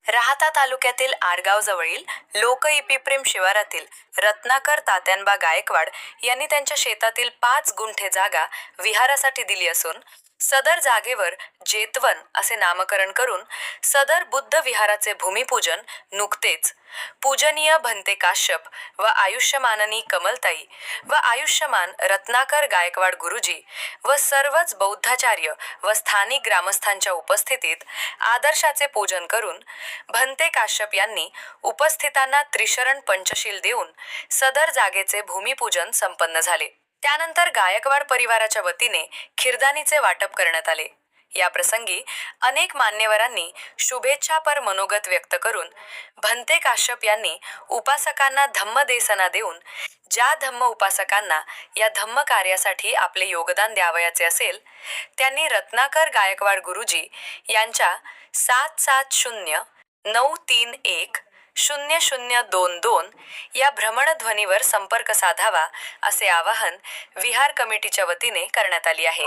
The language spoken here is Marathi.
राहाता तालुक्यातील आरगाव जवळील लोकइपिप्रेम शिवारातील रत्नाकर तात्यांबा गायकवाड यांनी त्यांच्या शेतातील 5 गुंठे जागा विहारासाठी दिली असून सदर जागेवर जेतवन असे नामकरण करून सदर बुद्ध विहाराचे भूमिपूजन नुकतेच पूजनीय भंते काश्यप व आयुष्यमाननी कमलताई व आयुष्यमान रत्नाकर गायकवाड गुरुजी व सर्वच बौद्धाचार्य व स्थानिक ग्रामस्थांच्या उपस्थितीत आदर्शाचे पूजन करून भंते काश्यप यांनी उपस्थितांना त्रिशरण पंचशील देऊन सदर जागेचे भूमिपूजन संपन्न झाले। त्यानंतर गायकवाड परिवाराच्या वतीने खिरदानीचे वाटप करण्यात आले। या प्रसंगी अनेक मान्यवरांनी शुभेच्छापर मनोगत व्यक्त करून भंते काश्यप यांनी उपासकांना धम्मदेसना देऊन ज्या धम्म उपासकांना या धम्म कार्यासाठी आपले योगदान द्यावयाचे असेल त्यांनी रत्नाकर गायकवाड गुरुजी यांच्या 77093100022 या भ्रमणध्वनीवर संपर्क साधावा असे आवाहन विहार कमिटीच्या वतीने करण्यात आले आहे।